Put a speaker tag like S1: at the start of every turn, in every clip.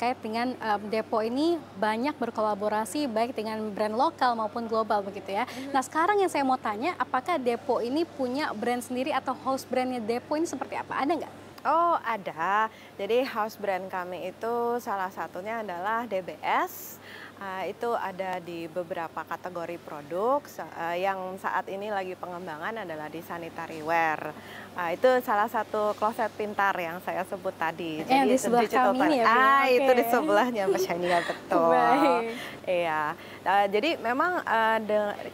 S1: terkait dengan Depo ini banyak berkolaborasi baik dengan brand lokal maupun global begitu ya. Nah sekarang yang saya mau tanya, apakah Depo ini punya brand sendiri atau house brandnya Depo ini seperti apa? Ada nggak?
S2: Oh, ada. Jadi house brand kami itu salah satunya adalah DBS. Itu ada di beberapa kategori produk. Yang saat ini lagi pengembangan adalah di sanitary wear. Itu salah satu kloset pintar yang saya sebut tadi.
S1: Yang di sebelah
S2: digital
S1: kami ini ya, Bu?
S2: itu
S1: Oke.
S2: di sebelahnya Mbak Shania, betul.
S1: Baik.
S2: Iya. Jadi memang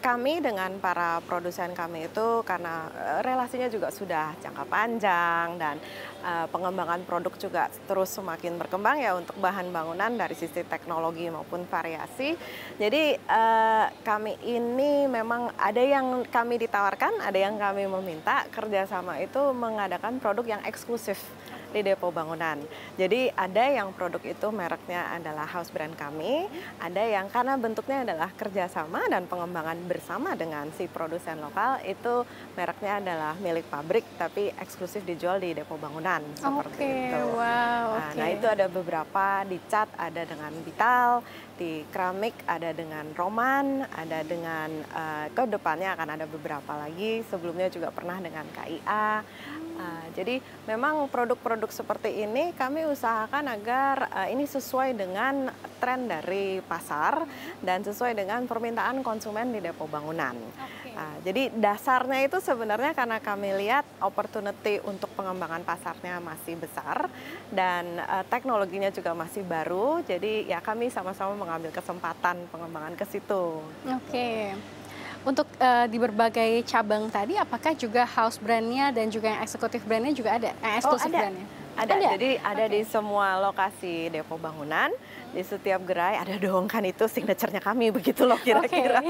S2: kami dengan para produsen kami itu karena relasinya juga sudah jangka panjang dan pengembangan produk juga terus semakin berkembang ya untuk bahan bangunan dari sisi teknologi maupun variasi. Jadi kami ini memang ada yang kami ditawarkan, ada yang kami meminta kerjasama itu mengadakan produk yang eksklusif di Depo Bangunan. Jadi ada yang produk itu mereknya adalah house brand kami, ada yang karena bentuknya adalah kerjasama dan pengembangan bersama dengan si produsen lokal, itu mereknya adalah milik pabrik tapi eksklusif dijual di Depo Bangunan seperti itu.
S1: Wow,
S2: Nah itu ada beberapa di cat, ada dengan Vital, di keramik ada dengan Roman, ada dengan ke depannya akan ada beberapa lagi. Sebelumnya juga pernah dengan KIA. Jadi memang produk-produk seperti ini kami usahakan agar ini sesuai dengan tren dari pasar dan sesuai dengan permintaan konsumen di Depo Bangunan. Jadi dasarnya itu sebenarnya karena kami lihat opportunity untuk pengembangan pasarnya masih besar dan teknologinya juga masih baru. Jadi ya kami sama-sama mengambil kesempatan pengembangan ke situ.
S1: Oke. Untuk di berbagai cabang tadi, apakah juga house brandnya dan juga yang eksekutif brandnya juga ada? Eksklusif
S2: Ada.
S1: brandnya?
S2: Ada, jadi ada di semua lokasi Depo Bangunan, di setiap gerai ada dong, kan itu signature-nya kami begitu loh kira-kira.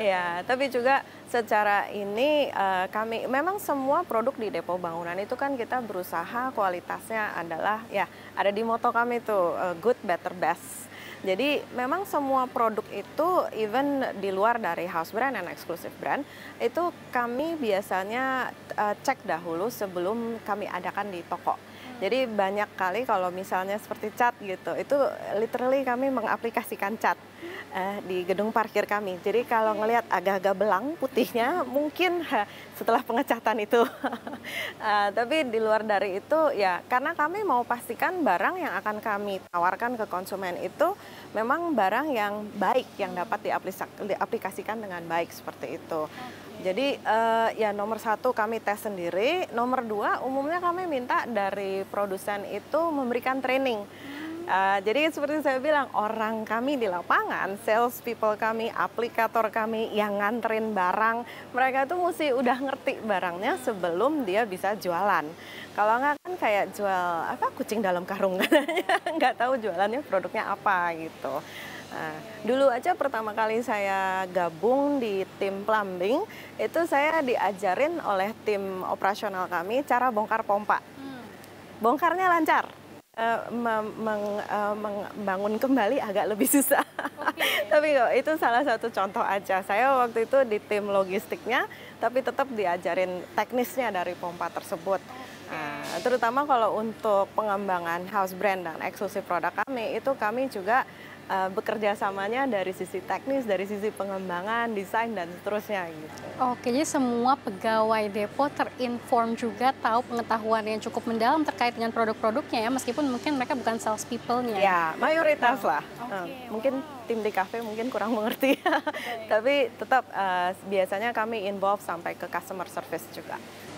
S2: Ya, tapi juga secara ini kami memang semua produk di Depo Bangunan itu kan kita berusaha kualitasnya adalah ya ada di moto kami tuh good, better, best. Jadi memang semua produk itu even di luar dari house brand dan eksklusif brand itu kami biasanya cek dahulu sebelum kami adakan di toko. Jadi banyak kali kalau misalnya seperti cat gitu, itu literally kami mengaplikasikan cat di gedung parkir kami. Jadi kalau ngelihat agak-agak belang putihnya mungkin setelah pengecatan itu. Tapi di luar dari itu ya karena kami mau pastikan barang yang akan kami tawarkan ke konsumen itu memang barang yang baik yang dapat diaplikasikan dengan baik seperti itu. Jadi ya nomor satu kami tes sendiri, nomor dua umumnya kami minta dari produsen itu memberikan training. Jadi seperti saya bilang, orang kami di lapangan, sales people kami, aplikator kami yang nganterin barang, mereka tuh mesti udah ngerti barangnya sebelum dia bisa jualan. Kalau nggak kan kayak jual apa kucing dalam karung, nggak tahu jualannya produknya apa gitu. Nah, dulu aja pertama kali saya gabung di tim plumbing, itu saya diajarin oleh tim operasional kami cara bongkar pompa. Bongkarnya lancar. Membangun kembali agak lebih susah. Tapi kok itu salah satu contoh aja. Saya waktu itu di tim logistiknya, tapi tetap diajarin teknisnya dari pompa tersebut. Terutama kalau untuk pengembangan house brand dan eksklusif produk kami, itu kami juga bekerja samanya dari sisi teknis, dari sisi pengembangan, desain, dan seterusnya gitu.
S1: Oke, jadi semua pegawai Depo terinform juga, tahu pengetahuan yang cukup mendalam terkait dengan produk-produknya ya, meskipun mungkin mereka bukan sales people-nya.
S2: Ya, mayoritas lah.
S1: Okay,
S2: mungkin tim di kafe mungkin kurang mengerti, tapi tetap biasanya kami involve sampai ke customer service juga.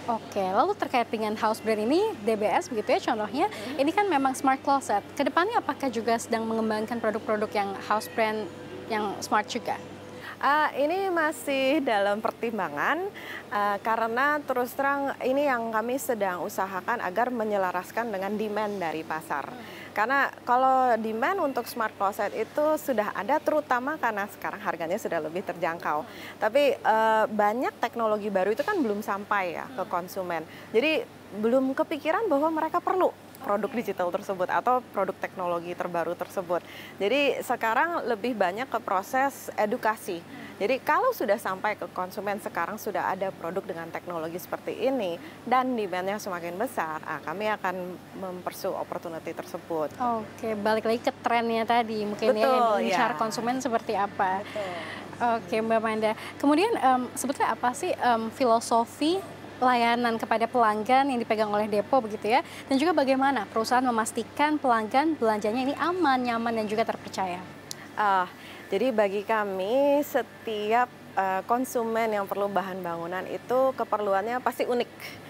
S1: Oke, lalu terkait dengan house brand ini, DBS begitu ya contohnya, ini kan memang smart closet. Kedepannya apakah juga sedang mengembangkan produk-produk yang house brand yang smart juga?
S2: Ini masih dalam pertimbangan karena terus terang ini yang kami sedang usahakan agar menyelaraskan dengan demand dari pasar. Karena kalau demand untuk smart closet itu sudah ada, terutama karena sekarang harganya sudah lebih terjangkau. Tapi banyak teknologi baru itu kan belum sampai ya ke konsumen. Jadi belum kepikiran bahwa mereka perlu produk digital tersebut atau produk teknologi terbaru tersebut. Jadi sekarang lebih banyak ke proses edukasi. Jadi kalau sudah sampai ke konsumen sekarang sudah ada produk dengan teknologi seperti ini dan demand-nya semakin besar, kami akan mempursue opportunity tersebut.
S1: Oke, balik lagi ke trennya tadi mungkin ya, yang diincar konsumen seperti apa.
S2: Betul.
S1: Oke Mbak Manda, kemudian sebetulnya apa sih filosofi layanan kepada pelanggan yang dipegang oleh Depo begitu ya, dan juga bagaimana perusahaan memastikan pelanggan belanjanya ini aman, nyaman, dan juga terpercaya?
S2: Jadi bagi kami setiap konsumen yang perlu bahan bangunan itu keperluannya pasti unik.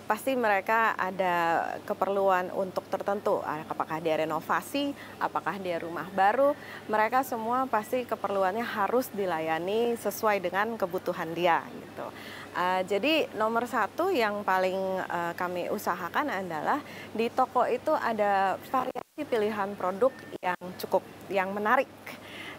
S2: Pasti mereka ada keperluan untuk tertentu, apakah dia renovasi, apakah dia rumah baru, mereka semua pasti keperluannya harus dilayani sesuai dengan kebutuhan dia gitu. Jadi nomor satu yang paling kami usahakan adalah di toko itu ada variasi pilihan produk yang cukup, yang menarik.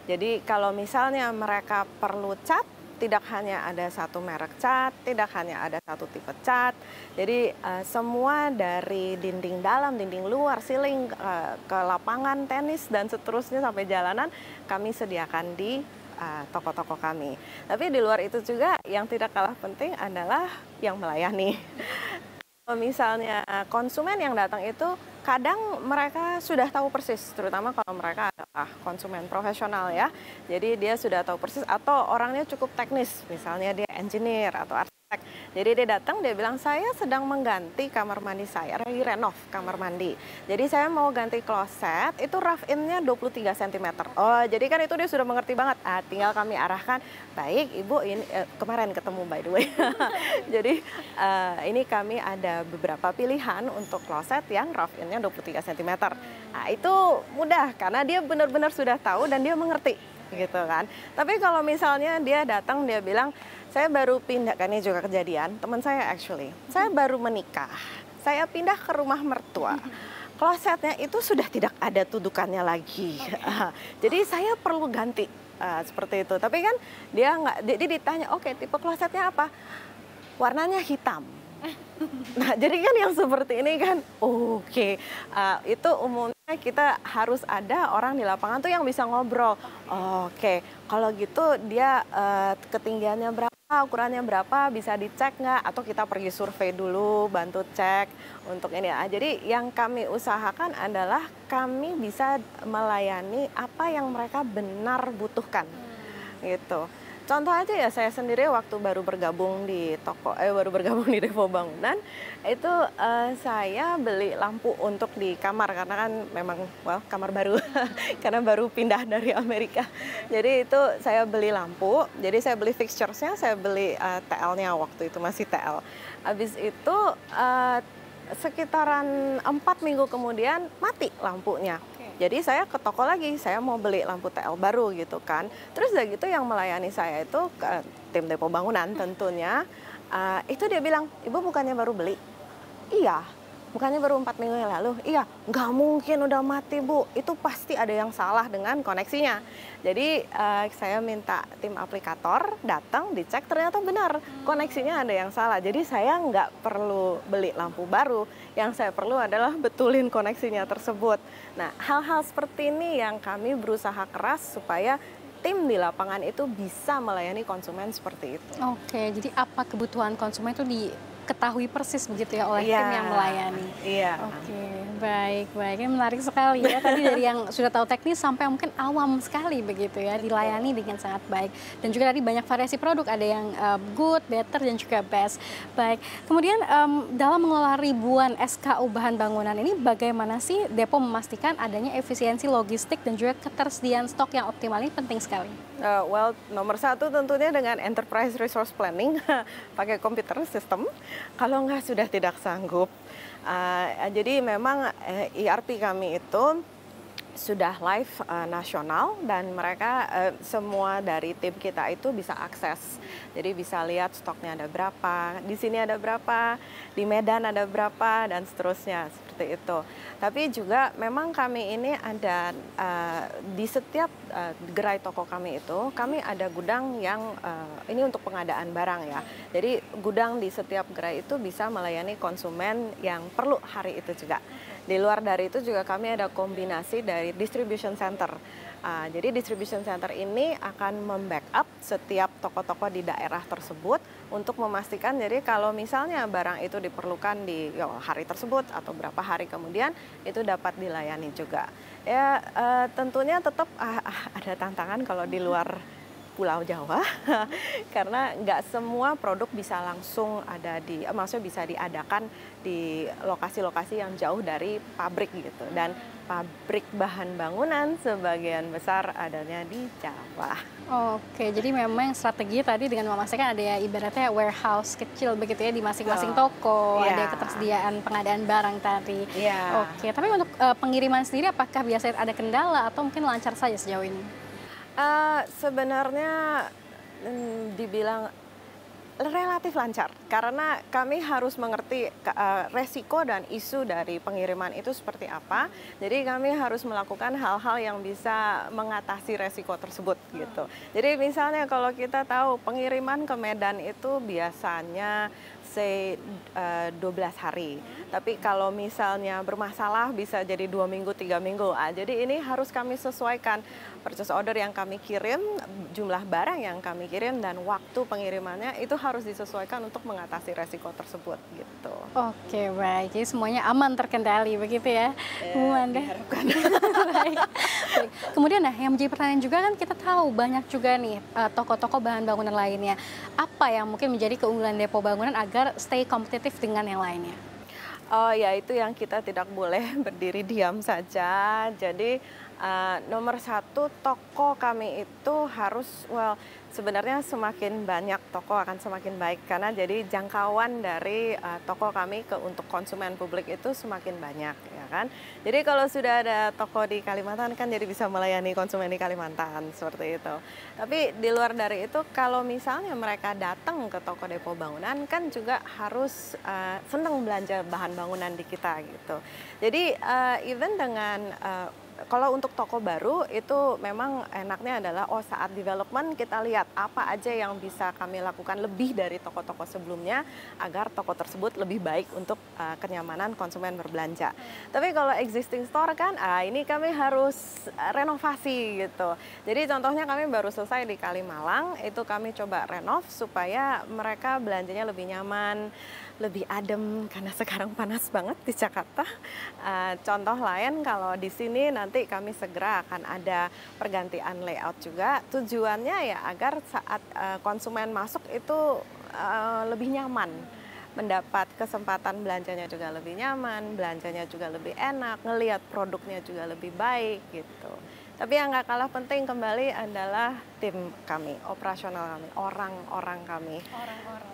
S2: Jadi kalau misalnya mereka perlu cat, tidak hanya ada satu merek cat, tidak hanya ada satu tipe cat. Jadi semua dari dinding dalam, dinding luar, ceiling, ke lapangan tenis dan seterusnya sampai jalanan kami sediakan di toko-toko kami. Tapi di luar itu juga yang tidak kalah penting adalah yang melayani. Misalnya konsumen yang datang itu kadang mereka sudah tahu persis, terutama kalau mereka adalah konsumen profesional ya. Jadi dia sudah tahu persis atau orangnya cukup teknis, misalnya dia engineer atau arsitek. Jadi dia datang, dia bilang saya sedang mengganti kamar mandi saya, lagi renov kamar mandi. Jadi saya mau ganti kloset, itu rough in-nya 23 cm. Oh, jadi kan itu dia sudah mengerti banget. Tinggal kami arahkan, baik Ibu, ini kemarin ketemu by the way. Jadi ini kami ada beberapa pilihan untuk kloset yang rough in-nya 23 cm. Itu mudah karena dia benar-benar sudah tahu dan dia mengerti gitu kan. Tapi kalau misalnya dia datang dia bilang saya baru pindah, kan ini juga kejadian teman saya actually. Saya baru menikah. Saya pindah ke rumah mertua. Klosetnya itu sudah tidak ada tudukannya lagi. Jadi saya perlu ganti seperti itu. Tapi kan dia nggak, dia ditanya, oke, tipe klosetnya apa? Warnanya hitam. Nah, jadi kan yang seperti ini kan, oke. Itu umumnya kita harus ada orang di lapangan tuh yang bisa ngobrol. Oke, kalau gitu dia ketinggiannya berapa, ukurannya berapa, bisa dicek nggak? Atau kita pergi survei dulu, bantu cek untuk ini. Jadi yang kami usahakan adalah kami bisa melayani apa yang mereka benar butuhkan, gitu. Contoh aja ya, saya sendiri waktu baru bergabung di Depo Bangunan, itu saya beli lampu untuk di kamar karena kan memang kamar baru karena baru pindah dari Amerika. Jadi itu saya beli lampu, jadi saya beli fixturesnya, saya beli TL-nya waktu itu masih TL. Habis itu sekitaran 4 minggu kemudian mati lampunya. Jadi saya ke toko lagi, saya mau beli lampu TL baru gitu kan. Terus udah gitu yang melayani saya itu tim Depo Bangunan tentunya. Itu dia bilang, Ibu bukannya baru beli? Iya, bukannya baru 4 minggu yang lalu? Iya, nggak mungkin udah mati Bu, itu pasti ada yang salah dengan koneksinya. Jadi saya minta tim aplikator datang dicek, ternyata benar koneksinya ada yang salah. Jadi saya nggak perlu beli lampu baru, yang saya perlu adalah betulin koneksinya tersebut. Nah, hal-hal seperti ini yang kami berusaha keras supaya tim di lapangan itu bisa melayani konsumen seperti itu.
S1: Oke, jadi apa kebutuhan konsumen itu diketahui persis begitu ya oleh tim yang melayani.
S2: Iya.
S1: Oke, baik. Ini menarik sekali ya. Tadi dari yang sudah tahu teknis sampai mungkin awam sekali begitu ya, dilayani dengan sangat baik. Dan juga tadi banyak variasi produk, ada yang good, better, dan juga best. Baik, kemudian dalam mengelola ribuan SKU bahan bangunan ini, bagaimana sih Depo memastikan adanya efisiensi logistik dan juga ketersediaan stok yang optimal? Ini penting sekali.
S2: Nomor satu tentunya dengan enterprise resource planning, pakai computer system. Kalau nggak sudah tidak sanggup. Jadi memang ERP kami itu sudah live nasional dan mereka semua dari tim kita itu bisa akses. Jadi bisa lihat stoknya ada berapa, di sini ada berapa, di Medan ada berapa, dan seterusnya seperti itu. Tapi juga memang kami ini ada di setiap gerai toko kami itu, kami ada gudang yang ini untuk pengadaan barang ya. Jadi gudang di setiap gerai itu bisa melayani konsumen yang perlu hari itu juga. Di luar dari itu juga kami ada kombinasi dari distribution center. Jadi distribution center ini akan membackup setiap toko-toko di daerah tersebut untuk memastikan jadi kalau misalnya barang itu diperlukan di hari tersebut atau berapa hari kemudian itu dapat dilayani juga. Ya tentunya tetap ada tantangan kalau di luar Pulau Jawa karena nggak semua produk bisa langsung ada maksudnya bisa diadakan di lokasi-lokasi yang jauh dari pabrik gitu, dan pabrik bahan bangunan sebagian besar adanya di Jawa.
S1: Oke, jadi memang strategi tadi dengan memastikan ada ya ibaratnya warehouse kecil begitu ya di masing-masing toko, ada ketersediaan pengadaan barang tadi. Oke, tapi untuk pengiriman sendiri apakah biasanya ada kendala atau mungkin lancar saja sejauh ini?
S2: Sebenarnya dibilang relatif lancar karena kami harus mengerti resiko dan isu dari pengiriman itu seperti apa. Jadi kami harus melakukan hal-hal yang bisa mengatasi resiko tersebut gitu. Jadi misalnya kalau kita tahu pengiriman ke Medan itu biasanya 12 hari. Tapi kalau misalnya bermasalah bisa jadi 2 minggu, 3 minggu. Jadi ini harus kami sesuaikan purchase order yang kami kirim, jumlah barang yang kami kirim, dan waktu pengirimannya itu harus disesuaikan untuk mengatasi resiko tersebut gitu.
S1: Oke, baik. Jadi semuanya aman terkendali begitu ya, Bu Manda.
S2: Diharapkan.
S1: Baik. Kemudian yang menjadi pertanyaan juga kan kita tahu banyak juga nih toko-toko bahan bangunan lainnya. Apa yang mungkin menjadi keunggulan Depo Bangunan agar stay kompetitif dengan yang lainnya?
S2: Oh ya, itu yang kita tidak boleh berdiri diam saja. Jadi nomor satu, toko kami itu harus, sebenarnya semakin banyak toko akan semakin baik karena jadi jangkauan dari toko kami untuk konsumen publik itu semakin banyak, ya kan. Jadi kalau sudah ada toko di Kalimantan kan jadi bisa melayani konsumen di Kalimantan seperti itu. Tapi di luar dari itu kalau misalnya mereka datang ke toko Depo Bangunan kan juga harus senang belanja bahan bangunan di kita gitu. Jadi even dengan kalau untuk toko baru itu memang enaknya adalah saat development kita lihat apa aja yang bisa kami lakukan lebih dari toko-toko sebelumnya agar toko tersebut lebih baik untuk kenyamanan konsumen berbelanja. Tapi kalau existing store kan ini kami harus renovasi gitu. Jadi contohnya kami baru selesai di Kalimalang, itu kami coba renov supaya mereka belanjanya lebih nyaman, lebih adem karena sekarang panas banget di Jakarta. Contoh lain kalau di sini nanti kami segera akan ada pergantian layout juga. Tujuannya ya agar saat konsumen masuk itu lebih nyaman, mendapat kesempatan belanjanya juga lebih nyaman, belanjanya juga lebih enak, ngelihat produknya juga lebih baik gitu. Tapi yang nggak kalah penting kembali adalah tim kami, operasional kami, orang-orang kami.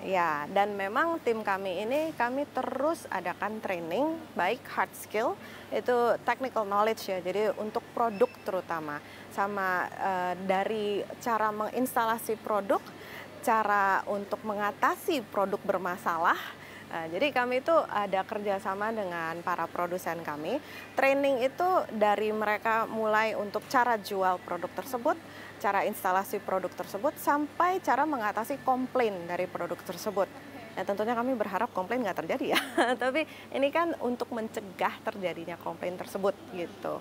S2: Ya, dan memang tim kami ini kami terus adakan training, baik hard skill, itu technical knowledge ya, jadi untuk produk terutama. Sama dari cara menginstalasi produk, cara untuk mengatasi produk bermasalah. Jadi kami itu ada kerjasama dengan para produsen kami. Training itu dari mereka mulai untuk cara jual produk tersebut, cara instalasi produk tersebut, sampai cara mengatasi komplain dari produk tersebut. Ya tentunya kami berharap komplain nggak terjadi ya, tapi ini kan untuk mencegah terjadinya komplain tersebut gitu.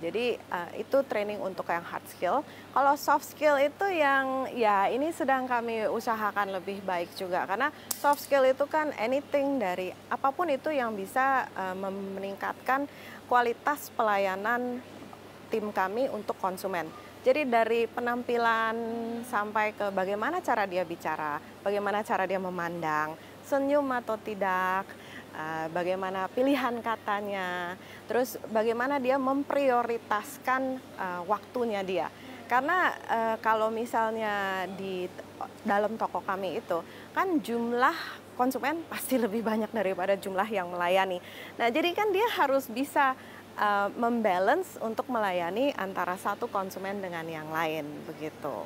S2: Jadi itu training untuk yang hard skill. Kalau soft skill itu yang ya ini sedang kami usahakan lebih baik juga karena soft skill itu kan anything dari apapun itu yang bisa meningkatkan kualitas pelayanan tim kami untuk konsumen. Jadi dari penampilan sampai ke bagaimana cara dia bicara, bagaimana cara dia memandang, senyum atau tidak, bagaimana pilihan katanya, terus bagaimana dia memprioritaskan waktunya dia. Karena kalau misalnya di dalam toko kami itu kan jumlah konsumen pasti lebih banyak daripada jumlah yang melayani. Nah jadi kan dia harus bisa membalance untuk melayani antara satu konsumen dengan yang lain begitu.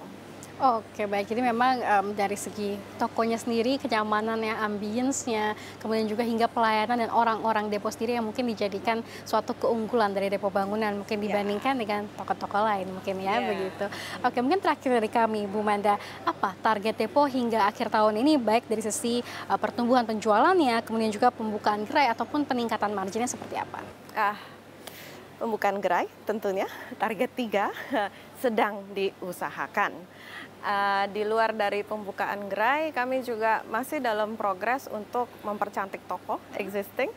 S1: Oke, baik. Jadi memang dari segi tokonya sendiri, kenyamanannya, ambience-nya, kemudian juga hingga pelayanan dan orang-orang depo sendiri yang mungkin dijadikan suatu keunggulan dari depo bangunan, mungkin dibandingkan dengan toko-toko lain mungkin ya, begitu. Oke, mungkin terakhir dari kami, Bu Manda, apa target depo hingga akhir tahun ini, baik dari sisi pertumbuhan penjualannya, kemudian juga pembukaan gerai ataupun peningkatan marginnya seperti apa?
S2: Pembukaan gerai tentunya target 3 sedang diusahakan. Di luar dari pembukaan gerai, kami juga masih dalam progres untuk mempercantik toko existing,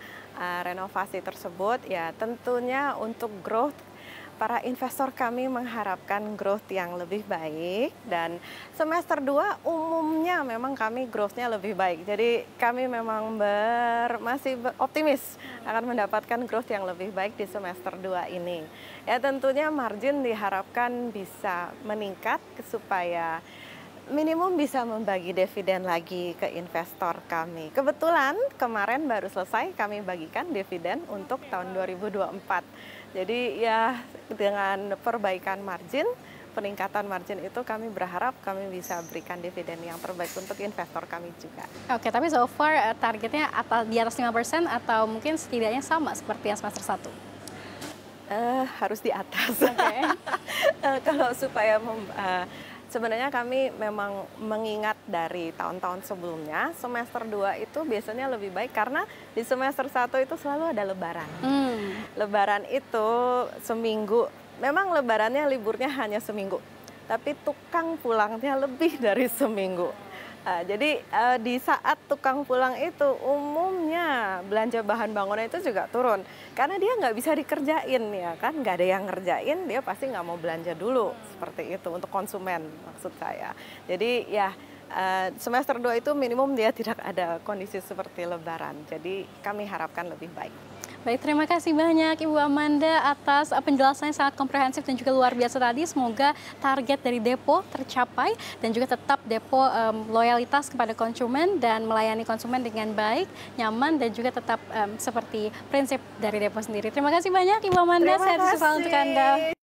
S2: renovasi tersebut. Ya tentunya untuk growth, para investor kami mengharapkan growth yang lebih baik, dan semester 2 umumnya memang kami growth-nya lebih baik. Jadi kami memang masih optimis akan mendapatkan growth yang lebih baik di semester 2 ini. Ya tentunya margin diharapkan bisa meningkat supaya minimum bisa membagi dividen lagi ke investor kami. Kebetulan kemarin baru selesai kami bagikan dividen untuk tahun 2024. Jadi ya dengan perbaikan margin, peningkatan margin itu kami berharap kami bisa berikan dividen yang terbaik untuk investor kami juga.
S1: Oke, tapi so far targetnya di atas 5% atau mungkin setidaknya sama seperti yang semester 1?
S2: Harus di atas. Okay. Kalau supaya sebenarnya kami memang mengingat dari tahun-tahun sebelumnya, semester 2 itu biasanya lebih baik karena di semester 1 itu selalu ada lebaran. Lebaran itu seminggu, memang lebarannya liburnya hanya seminggu, tapi tukang pulangnya lebih dari seminggu. Jadi di saat tukang pulang itu umumnya belanja bahan bangunan itu juga turun. Karena dia nggak bisa dikerjain ya kan, nggak ada yang ngerjain, dia pasti nggak mau belanja dulu. Seperti itu untuk konsumen maksud saya. Jadi ya semester 2 itu minimum dia tidak ada kondisi seperti lebaran. Jadi kami harapkan lebih baik.
S1: Baik, terima kasih banyak Ibu Amanda atas penjelasannya sangat komprehensif dan juga luar biasa tadi. Semoga target dari depo tercapai dan juga tetap depo loyalitas kepada konsumen dan melayani konsumen dengan baik, nyaman dan juga tetap seperti prinsip dari depo sendiri. Terima kasih banyak Ibu Amanda, sehat selalu untuk Anda.